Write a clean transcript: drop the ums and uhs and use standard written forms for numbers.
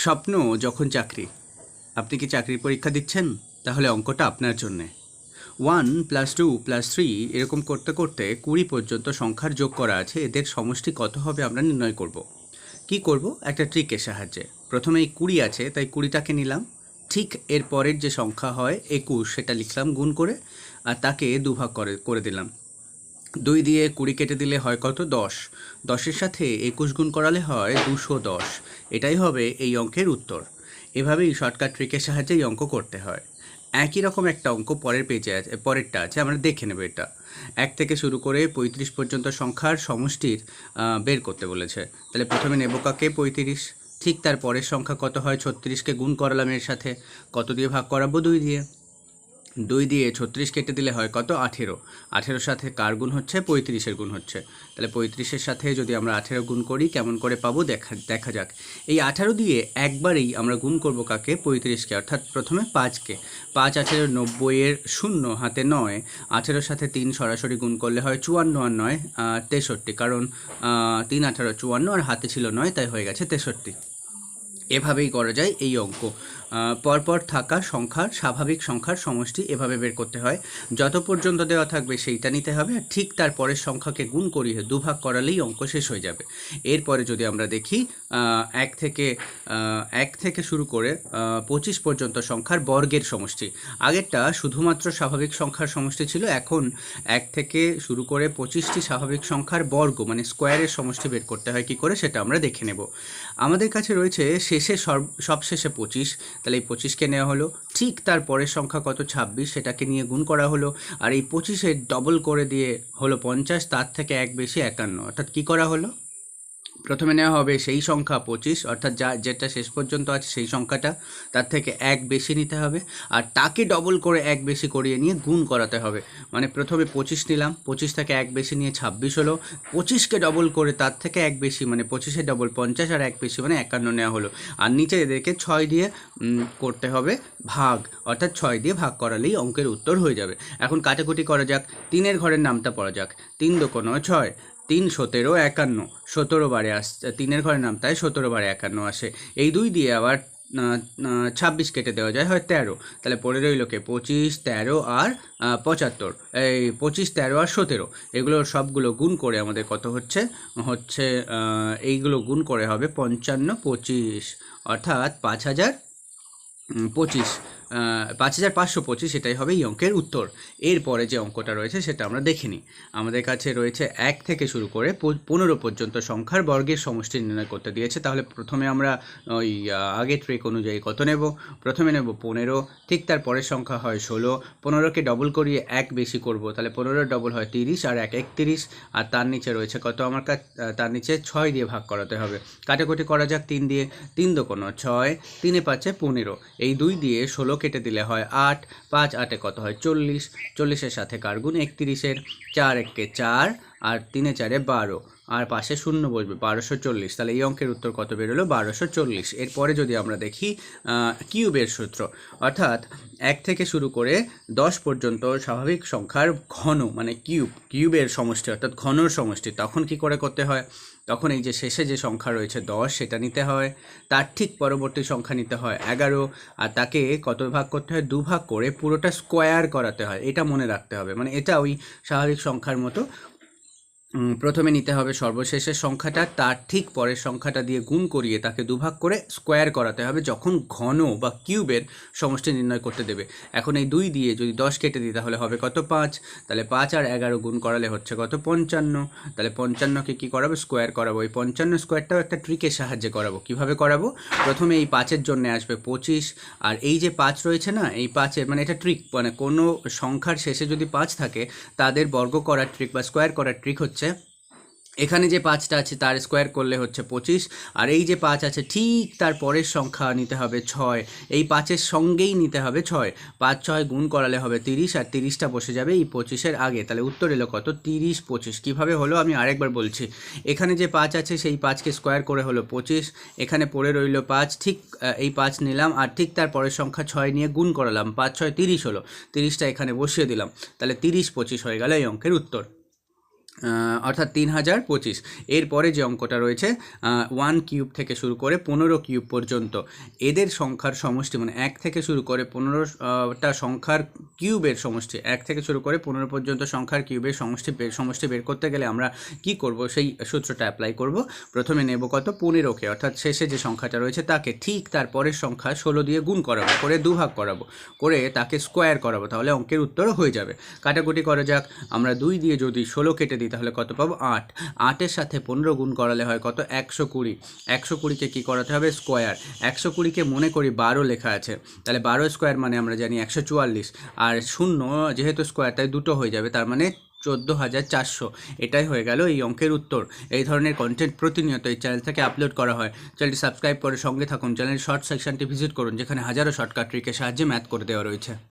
স্বপ্ন যখন চাকরি, আপনি কি চাকরির পরীক্ষা দিচ্ছেন? তাহলে অঙ্কটা আপনার জন্যে। 1+2+3 এরকম করতে করতে 20 পর্যন্ত সংখ্যার যোগ করা আছে, এদের সমষ্টি কত হবে আমরা নির্ণয় করব। কি করব? একটা ট্রিকের সাহায্যে। প্রথমে এই 20 আছে, তাই 20টাকে নিলাম। ঠিক এর পরের যে সংখ্যা হয় 21, সেটা লিখলাম গুণ করে, আর তাকে দুভাগ করে দিলাম। 2 দিয়ে 20 কেটে দিলে হয় কত? 10। 10-এর সাথে 21 গুণ করালে হয় 210। এটাই হবে এই অঙ্কের উত্তর। এভাবেই শর্টকাট ট্রিকের সাহায্যে এই অঙ্ক করতে হয়। একই রকম একটা অঙ্ক পরের পেজে আছে, পরেরটা আছে, আমরা দেখে নেব এটা। 1 থেকে শুরু করে 35 পর্যন্ত সংখ্যার সমষ্টির বের করতে বলেছে। তাহলে প্রথমে নেব কাকে? 35। ঠিক তার পরের সংখ্যা কত হয়? 36কে গুণ করালাম এর সাথে। কত দিয়ে ভাগ করাবো? 2 দিয়ে। 2 দিয়ে 36 কেটে দিলে হয় কত? 18। 18-র সাথে কার গুণ হচ্ছে? 35-এর গুণ হচ্ছে। তাহলে 35-এর সাথে যদি আমরা 18 গুণ করি কেমন করে পাবো দেখা যাক। এই 18 দিয়ে একবারেই আমরা গুণ করব কাকে? 35-কে, অর্থাৎ প্রথমে 5-কে। 5 18 90-এর 0 হাতে 9। 18-র সাথে 3 সরাসরি গুণ করলে হয় 54 আর 9 63, কারণ 3 18 54 আর হাতে ছিল 9, তাই হয়ে গেছে 63। এভাবেই করা যায় এই অঙ্ক। পরপর থাকা সংখ্যার, স্বাভাবিক সংখ্যার সমষ্টি এভাবে বের করতে হয়। যত পর্যন্ত দেওয়া থাকবে সেইটা নিতে হবে, আর ঠিক তার পরের সংখ্যাকে গুণ করিয়ে দুভাগ করালেই অঙ্ক শেষ হয়ে যাবে। এরপরে যদি আমরা দেখি, 1 থেকে শুরু করে 25 পর্যন্ত সংখ্যার বর্গের সমষ্টি। আগেরটা শুধুমাত্র স্বাভাবিক সংখ্যার সমষ্টি ছিল, এখন 1 থেকে শুরু করে 25টি স্বাভাবিক সংখ্যার বর্গ মানে স্কোয়ারের সমষ্টি বের করতে হয় কী করে সেটা আমরা দেখে নেব। আমাদের কাছে রয়েছে শেষে সবশেষে 25, তাহলে এই 25কে নেওয়া হলো। ঠিক তার পরের সংখ্যা কত? 26, সেটাকে নিয়ে গুণ করা হলো। আর এই 25-এর ডবল করে দিয়ে হলো 50, তার থেকে এক বেশি 51, অর্থাৎ কী করা হলো? প্রথমে নেওয়া হবে সেই সংখ্যা 25, অর্থাৎ যেটা শেষ পর্যন্ত আছে সেই সংখ্যাটা, তার থেকে এক বেশি নিতে হবে, আর তাকে ডবল করে এক বেশি করিয়ে নিয়ে গুণ করাতে হবে। মানে প্রথমে 25 নিলাম, 25 থেকে এক বেশি নিয়ে 26 হলো। 25কে ডবল করে তার থেকে এক বেশি মানে 25-এর ডবল 50, আর এক বেশি মানে 51 নেওয়া হলো। আর নিচে এদেরকে 6 দিয়ে করতে হবে ভাগ, অর্থাৎ 6 দিয়ে ভাগ করালেই অঙ্কের উত্তর হয়ে যাবে। এখন কাটাকুটি করা যাক। 3-এর ঘরের নামটা পড়া যাক। 3 দোকানো 6, 3 17 51, 17 বারে আসছে। 3-এর ঘরের নাম, তাই 17 বারে 51 আসে। এই 2 দিয়ে আবার 26 কেটে দেওয়া যায়, হয় 13। তাহলে পড়ে রইল কে? 25, 13 আর 75। এই 25, 13 আর 17, এগুলো সবগুলো গুণ করে আমাদের কত হচ্ছে? এইগুলো গুণ করে হবে 55 25, অর্থাৎ 5025, 5525, এটাই হবে এই অঙ্কের উত্তর। এরপরে যে অঙ্কটা রয়েছে সেটা আমরা দেখে নিই। আমাদের কাছে রয়েছে 1 থেকে শুরু করে 15 পর্যন্ত সংখ্যার বর্গের সমষ্টি নির্ণয় করতে দিয়েছে। তাহলে প্রথমে আমরা ওই আগের ট্রিক অনুযায়ী কত নেব? প্রথমে নেব 15, ঠিক তার পরের সংখ্যা হয় 16। 15কে ডবল করিয়ে এক বেশি করব, তাহলে 15-এর ডবল হয় 30, আর 1 31, আর তার নিচে রয়েছে কত? আমার কাছে তার নিচে 6 দিয়ে ভাগ করাতে হবে। কাটাকুটি করা যাক 3 দিয়ে। 3 দোকানো 6, 3-এ 5-এ 15, এই 2 দিয়ে 16 কেটে দিলে হয় 8, 5 8-এ কত হয়? 40। 40-এর সাথে কার গুণ? 31-এর। 4 1-কে 4, আর 3-এ 4-এ 12, আর পাশে শূন্য বসবে, 1240। তাহলে এই অঙ্কের উত্তর কত বেরোলো? 1240। এরপরে যদি আমরা দেখি কিউবের সূত্র, অর্থাৎ 1 থেকে শুরু করে 10 পর্যন্ত স্বাভাবিক সংখ্যার ঘন মানে কিউবের সমষ্টি, অর্থাৎ ঘনর সমষ্টি, তখন কি করে করতে হয়? তখন এই যে শেষে যে সংখ্যা রয়েছে 10, সেটা নিতে হয়। তার ঠিক পরবর্তী সংখ্যা নিতে হয় 11, আর তাকে কত ভাগ করতে হয়? দুভাগ করে পুরোটা স্কোয়ার করাতে হয়। এটা মনে রাখতে হবে, মানে এটা ওই স্বাভাবিক সংখ্যার মতো। প্রথমে নিতে হবে সর্বশেষের সংখ্যাটা, তার ঠিক পরের সংখ্যাটা দিয়ে গুণ করিয়ে তাকে দুভাগ করে স্কোয়ার করাতে হবে যখন ঘন বা কিউবের সমষ্টি নির্ণয় করতে দেবে। এখন এই 2 দিয়ে যদি 10 কেটে দিই তাহলে হবে কত? 5। তাহলে 5 আর 11 গুণ করালে হচ্ছে কত? 55। তাহলে 55কে কী করাবো? স্কোয়ার করাবো। এই 55 স্কোয়ারটাও একটা ট্রিকের সাহায্যে করাবো। কিভাবে করাবো? প্রথমে এই 5-এর জন্য আসবে 25, আর এই যে 5 রয়েছে না, এই 5-এর মানে এটা ট্রিক, মানে কোনো সংখ্যার শেষে যদি 5 থাকে তাদের বর্গ করার ট্রিক বা স্কোয়ার করার ট্রিক হচ্ছে, এখানে যে 5টা আছে তার স্কোয়ার করলে হচ্ছে 25, আর এই যে 5 আছে ঠিক তার পরের সংখ্যা নিতে হবে 6, এই 5-এর সঙ্গেই নিতে হবে 6। 5 6 গুণ করালে হবে 30, আর 30টা বসে যাবে এই 25-এর আগে। তাহলে উত্তর এলো কত? 30 25। কীভাবে হলো আমি আরেকবার বলছি। এখানে যে 5 আছে সেই 5কে স্কোয়ার করে হলো 25, এখানে পড়ে রইল 5, ঠিক এই 5 নিলাম, আর ঠিক তার পরের সংখ্যা 6 নিয়ে গুণ করালাম, 5 6 30 হলো, 30টা এখানে বসিয়ে দিলাম, তাহলে 30 25 হয়ে গেল এই অঙ্কের উত্তর। অর্থাৎ 3025। এরপরে যে অঙ্কটা রয়েছে 1 কিউব থেকে শুরু করে 15 কিউব পর্যন্ত, এদের সংখ্যার সমষ্টি, মানে 1 থেকে শুরু করে 15টা সংখ্যার কিউবের সমষ্টি, 1 থেকে শুরু করে 15 পর্যন্ত সংখ্যার কিউবের সমষ্টি বের করতে গেলে আমরা কি করব, সেই সূত্রটা অ্যাপ্লাই করব। প্রথমে নেব কত, 15কে, অর্থাৎ শেষে যে সংখ্যাটা রয়েছে তাকে ঠিক তার পরের সংখ্যা 16 দিয়ে গুণ করাবো, করে দুভাগ করাবো, করে তাকে স্কোয়ার করাবো, তাহলে অঙ্কের উত্তরও হয়ে যাবে। কাটাকুটি করা যাক। আমরা 2 দিয়ে যদি 16 কেটে দিই তাহলে কত পাবো, 8। 8-এর সাথে 15 গুণ করালে হয় কত, 120। 120কে কী করাতে হবে, স্কোয়ার। 120কে মনে করি 12 লেখা আছে, তাহলে 12 স্কোয়ার মানে আমরা জানি 144, আর 0 যেহেতু স্কোয়ার তাই দুটো হয়ে যাবে, তার মানে 14,400। এটাই হয়ে গেল এই অঙ্কের উত্তর। এই ধরনের কন্টেন্ট প্রতিনিয়ত এই চ্যানেল থেকে আপলোড করা হয়। চ্যানেলটি সাবস্ক্রাইব করে সঙ্গে থাকুন। চ্যানেলের শর্ট সেকশনটি ভিজিট করুন, যেখানে হাজারো শর্টকাট ট্রিকের সাহায্যে ম্যাথ করে দেওয়া রয়েছে।